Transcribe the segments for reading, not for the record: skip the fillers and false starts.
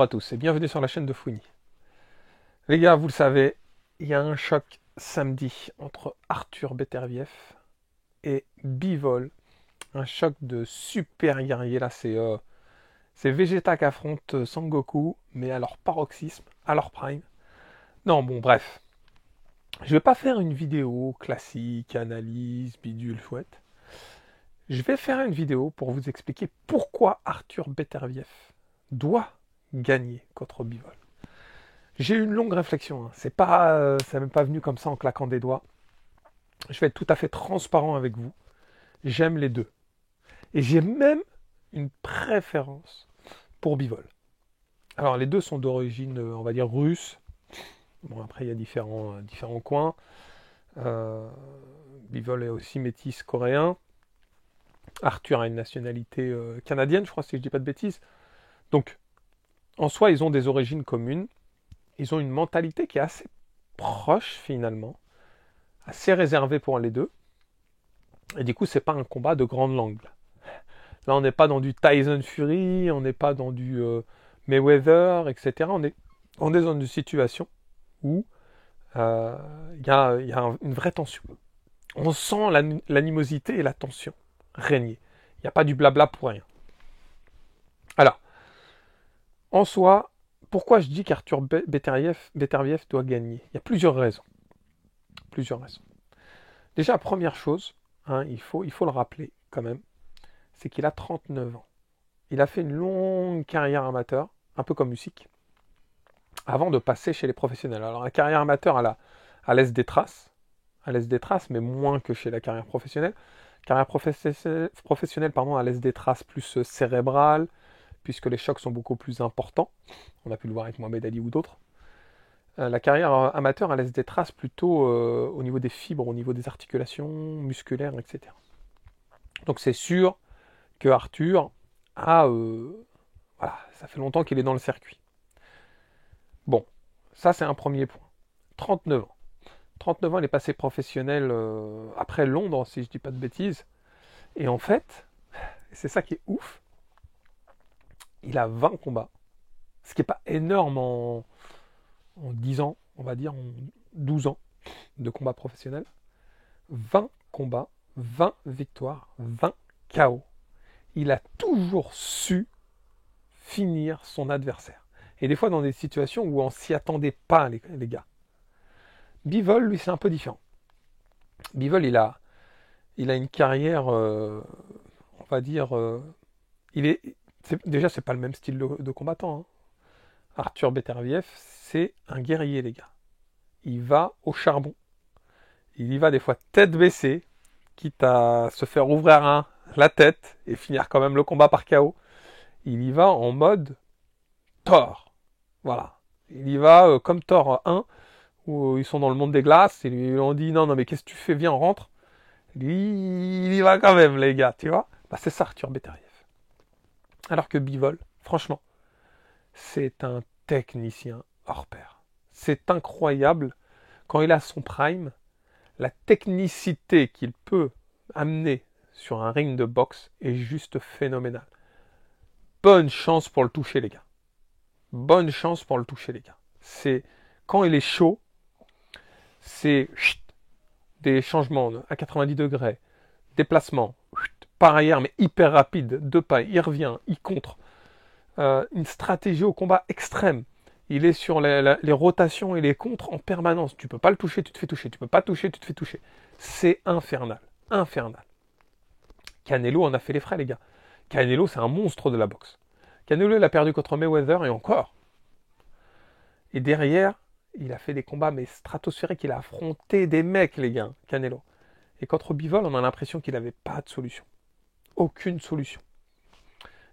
à tous et bienvenue sur la chaîne de Fouini. Les gars, vous le savez, il y a un choc samedi entre Arthur Beterbiev et Bivol. Un choc de super guerriers. Là, c'est Vegeta qui affronte Sangoku, mais à leur paroxysme, à leur prime. Non, bon, bref. Je vais pas faire une vidéo classique, analyse, bidule, chouette. Je vais faire une vidéo pour vous expliquer pourquoi Arthur Beterbiev doit gagner contre Bivol. J'ai eu une longue réflexion, hein. Ça m'est pas venu comme ça en claquant des doigts. Je vais être tout à fait transparent avec vous. J'aime les deux. Et j'ai même une préférence pour Bivol. Alors les deux sont d'origine, on va dire, russe. Bon, après il y a différents coins. Bivol est aussi métis coréen. Arthur a une nationalité canadienne, je crois, si je dis pas de bêtises. Donc, en soi, ils ont des origines communes. Ils ont une mentalité qui est assez proche, finalement. Assez réservée pour les deux. Et du coup, c'est pas un combat de grande langue. Là, on n'est pas dans du Tyson Fury, on n'est pas dans du Mayweather, etc. On est dans une situation où il y a une vraie tension. On sent l'animosité et la tension régner. Il n'y a pas du blabla pour rien. Alors, en soi, pourquoi je dis qu'Arthur Beterbiev doit gagner? Il y a plusieurs raisons. Déjà, première chose, hein, il faut le rappeler quand même, c'est qu'il a 39 ans. Il a fait une longue carrière amateur, un peu comme Usyk, avant de passer chez les professionnels. Alors la carrière amateur, elle laisse des traces, mais moins que chez la carrière professionnelle. Carrière professionnelle, elle laisse des traces plus cérébrales, puisque les chocs sont beaucoup plus importants. On a pu le voir avec Mohamed Ali ou d'autres. La carrière amateur, elle laisse des traces plutôt au niveau des fibres, au niveau des articulations musculaires, etc. Donc c'est sûr que Arthur a... voilà, ça fait longtemps qu'il est dans le circuit. Bon, ça c'est un premier point. 39 ans. 39 ans, il est passé professionnel après Londres, si je dis pas de bêtises. Et en fait, c'est ça qui est ouf, il a 20 combats. Ce qui n'est pas énorme en 10 ans, on va dire, en 12 ans de combat professionnel. 20 combats, 20 victoires, 20 KO. Il a toujours su finir son adversaire. Et des fois dans des situations où on s'y attendait pas, les gars. Bivol, lui, c'est un peu différent. Bivol, il a une carrière, on va dire, déjà, c'est pas le même style de combattant, hein. Arthur Beterbiev, c'est un guerrier, les gars. Il va au charbon. Il y va des fois tête baissée, quitte à se faire ouvrir la tête et finir quand même le combat par KO. Il y va en mode Thor. Voilà. Il y va comme Thor 1, où ils sont dans le monde des glaces, et lui on dit non, mais qu'est-ce que tu fais, viens, rentre. Lui, il y va quand même, les gars, tu vois. Bah, c'est ça, Arthur Beterbiev. Alors que Bivol, franchement, c'est un technicien hors pair. C'est incroyable quand il a son prime, la technicité qu'il peut amener sur un ring de boxe est juste phénoménale. Bonne chance pour le toucher, les gars. Bonne chance pour le toucher, les gars. C'est quand il est chaud, c'est des changements à 90 degrés, déplacement, par arrière, mais hyper rapide, deux pas, il revient, il contre. Une stratégie au combat extrême. Il est sur les rotations et les contres en permanence. Tu peux pas le toucher, tu te fais toucher. Tu peux pas toucher, tu te fais toucher. C'est infernal. Infernal. Canelo en a fait les frais, les gars. Canelo, c'est un monstre de la boxe. Canelo, il a perdu contre Mayweather et encore. Et derrière, il a fait des combats mais stratosphériques. Il a affronté des mecs, les gars, Canelo. Et contre Bivol, on a l'impression qu'il n'avait pas de solution. Aucune solution.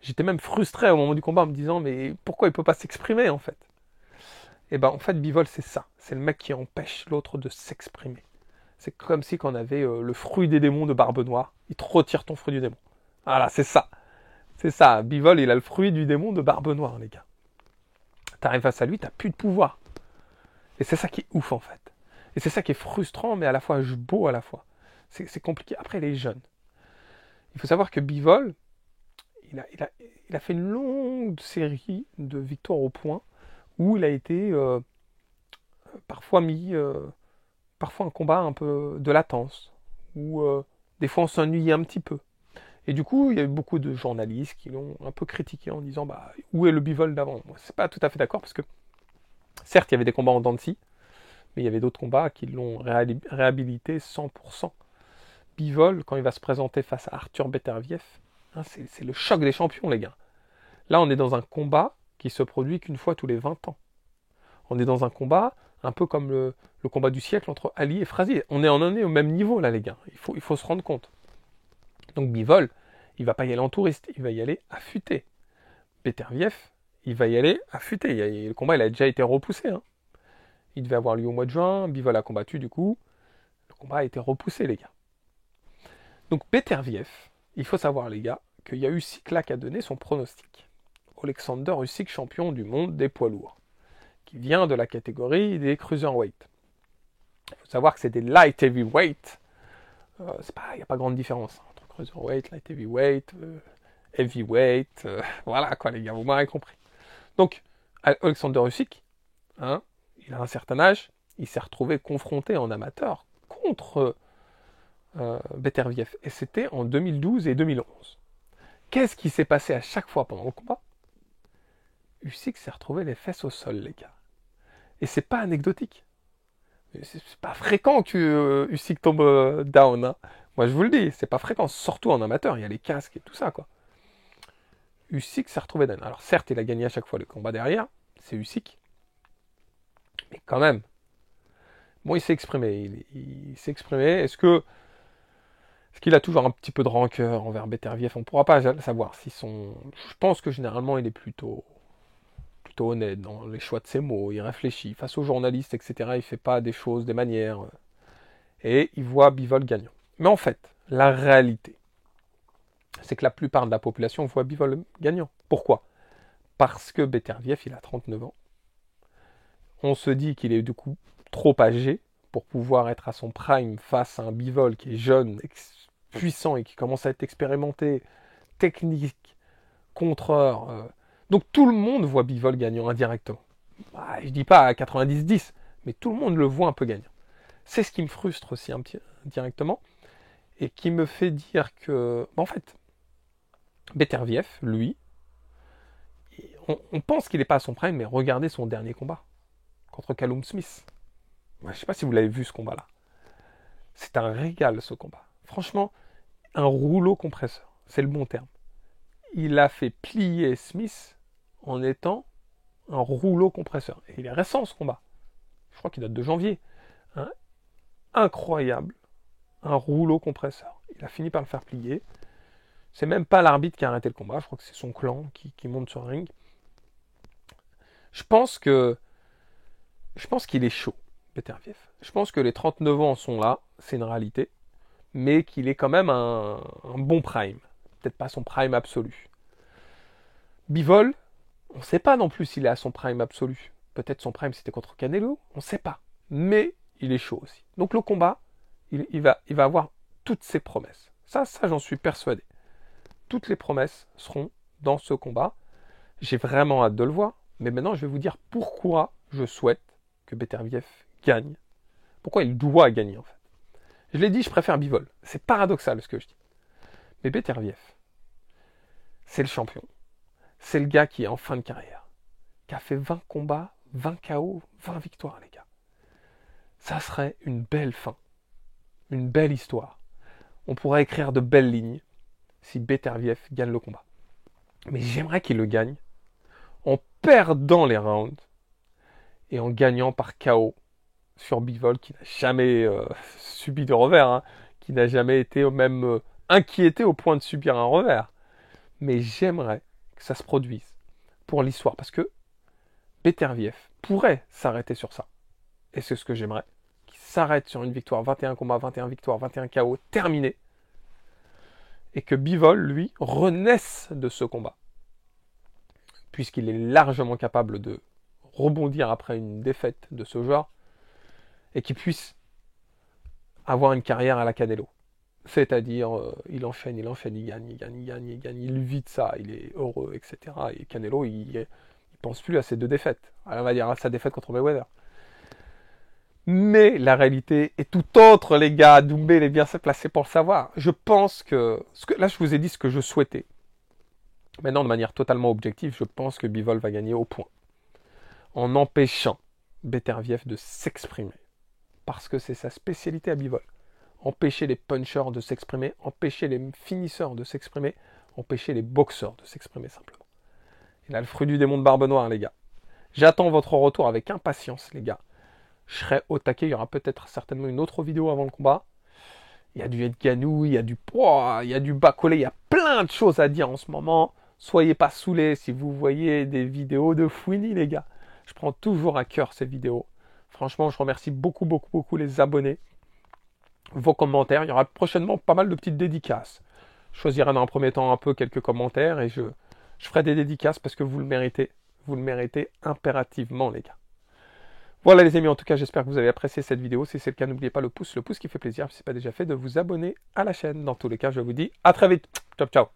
J'étais même frustré au moment du combat en me disant mais pourquoi il peut pas s'exprimer en fait? Et ben en fait Bivol c'est ça, c'est le mec qui empêche l'autre de s'exprimer. C'est comme si on avait le fruit des démons de Barbe Noire, il te retire ton fruit du démon. Voilà, c'est ça. C'est ça, Bivol il a le fruit du démon de Barbe Noire, les gars. T'arrives face à lui, t'as plus de pouvoir. Et c'est ça qui est ouf en fait. Et c'est ça qui est frustrant mais à la fois beau à la fois. C'est compliqué. Après il est jeune. Il faut savoir que Bivol, il a fait une longue série de victoires au point où il a été parfois parfois un combat un peu de latence, où des fois on s'ennuyait un petit peu. Et du coup, il y a eu beaucoup de journalistes qui l'ont un peu critiqué en disant bah, où est le Bivol d'avant. Moi, c'est pas tout à fait d'accord parce que certes, il y avait des combats en dents de scie, mais il y avait d'autres combats qui l'ont réhabilité 100%. Bivol, quand il va se présenter face à Arthur Beterbiev, hein, c'est le choc des champions, les gars. Là, on est dans un combat qui se produit qu'une fois tous les 20 ans. On est dans un combat un peu comme le combat du siècle entre Ali et Frazier. On est au même niveau, là, les gars. Il faut se rendre compte. Donc Bivol, il va pas y aller en touriste, il va y aller affûté. Beterbiev, il va y aller affûté. Le combat, il a déjà été repoussé. Hein. Il devait avoir lieu au mois de juin, Bivol a combattu, du coup, le combat a été repoussé, les gars. Donc Beterbiev, il faut savoir, les gars, qu'il y a Usyk là qui a donné son pronostic. Alexander Usyk, champion du monde des poids lourds, qui vient de la catégorie des cruiserweight. Il faut savoir que c'est des light heavyweight. Il n'y a pas grande différence entre cruiserweight, light heavyweight, heavyweight. Voilà quoi, les gars, vous m'avez compris. Donc, Alexander Usyk, hein, il a un certain âge, il s'est retrouvé confronté en amateur contre Beterbiev. Et c'était en 2012 et 2011. Qu'est-ce qui s'est passé à chaque fois pendant le combat? Usyk s'est retrouvé les fesses au sol, les gars. Et c'est pas anecdotique. C'est pas fréquent que Usyk tombe down. Hein. Moi, je vous le dis, c'est pas fréquent. Surtout en amateur, il y a les casques et tout ça, quoi. Usyk s'est retrouvé down. Alors, certes, il a gagné à chaque fois le combat derrière. C'est Usyk. Mais quand même. Bon, il s'est exprimé. Il s'est exprimé. Est-ce qu'il a toujours un petit peu de rancœur envers Beterbiev? On ne pourra pas savoir. Je pense que généralement, il est plutôt honnête dans les choix de ses mots, il réfléchit face aux journalistes, etc. Il fait pas des choses, des manières, et il voit Bivol gagnant. Mais en fait, la réalité, c'est que la plupart de la population voit Bivol gagnant. Pourquoi? Parce que Beterbiev, il a 39 ans. On se dit qu'il est du coup trop âgé pour pouvoir être à son prime face à un Bivol qui est jeune, puissant et qui commence à être expérimenté, technique, contreur. Donc tout le monde voit Bivol gagnant indirectement. Bah, je dis pas à 90-10, mais tout le monde le voit un peu gagnant. C'est ce qui me frustre aussi un petit indirectement et qui me fait dire que, en fait, Beterbiev, lui, on pense qu'il n'est pas à son prime, mais regardez son dernier combat contre Callum Smith. Je ne sais pas si vous l'avez vu ce combat-là. C'est un régal ce combat. Franchement, un rouleau compresseur, c'est le bon terme. Il a fait plier Smith en étant un rouleau compresseur. Et il est récent ce combat. Je crois qu'il date de janvier. Hein, incroyable. Un rouleau compresseur. Il a fini par le faire plier. C'est même pas l'arbitre qui a arrêté le combat. Je crois que c'est son clan qui monte sur le ring. Je pense qu'il est chaud, Beterbiev. Je pense que les 39 ans sont là. C'est une réalité. Mais qu'il est quand même un bon prime. Peut-être pas son prime absolu. Bivol, on ne sait pas non plus s'il est à son prime absolu. Peut-être son prime c'était contre Canelo, on ne sait pas. Mais il est chaud aussi. Donc le combat, il va avoir toutes ses promesses. Ça j'en suis persuadé. Toutes les promesses seront dans ce combat. J'ai vraiment hâte de le voir. Mais maintenant, je vais vous dire pourquoi je souhaite que Beterbiev gagne. Pourquoi il doit gagner en fait. Je l'ai dit, je préfère Bivol. C'est paradoxal ce que je dis. Mais Beterbiev, c'est le champion. C'est le gars qui est en fin de carrière, qui a fait 20 combats, 20 KO, 20 victoires, les gars. Ça serait une belle fin, une belle histoire. On pourrait écrire de belles lignes si Beterbiev gagne le combat. Mais j'aimerais qu'il le gagne en perdant les rounds et en gagnant par KO sur Bivol qui n'a jamais subi de revers, hein, qui n'a jamais été même inquiété au point de subir un revers. Mais j'aimerais que ça se produise pour l'histoire, parce que Beterbiev pourrait s'arrêter sur ça. Et c'est ce que j'aimerais, qu'il s'arrête sur une victoire, 21 combats, 21 victoires, 21 KO, terminé, et que Bivol, lui, renaisse de ce combat, puisqu'il est largement capable de rebondir après une défaite de ce genre, et qu'il puisse avoir une carrière à la Canelo. C'est-à-dire, il enchaîne, il gagne, il vit de ça, il est heureux, etc. Et Canelo, il pense plus à ses 2 défaites. Alors, on va dire à sa défaite contre Mayweather. Mais la réalité est tout autre, les gars. Doumbé, il est bien placé pour le savoir. Je pense que... Là, je vous ai dit ce que je souhaitais. Maintenant, de manière totalement objective, je pense que Bivol va gagner au point. En empêchant Beterbiev de s'exprimer. Parce que c'est sa spécialité à Bivol. Empêcher les punchers de s'exprimer, empêcher les finisseurs de s'exprimer, empêcher les boxeurs de s'exprimer simplement. Il a le fruit du démon de Barbe Noire, les gars. J'attends votre retour avec impatience, les gars. Je serai au taquet, il y aura peut-être certainement une autre vidéo avant le combat. Il y a du Ngannou, il y a du poids, il y a du bas collé, il y a plein de choses à dire en ce moment. Soyez pas saoulés si vous voyez des vidéos de Fouini, les gars. Je prends toujours à cœur ces vidéos. Franchement, je remercie beaucoup les abonnés. Vos commentaires. Il y aura prochainement pas mal de petites dédicaces. Je choisirai dans un premier temps un peu quelques commentaires et je ferai des dédicaces parce que vous le méritez. Vous le méritez impérativement, les gars. Voilà les amis, en tout cas j'espère que vous avez apprécié cette vidéo. Si c'est le cas, n'oubliez pas le pouce qui fait plaisir. Si ce n'est pas déjà fait, de vous abonner à la chaîne. Dans tous les cas, je vous dis à très vite. Ciao, ciao.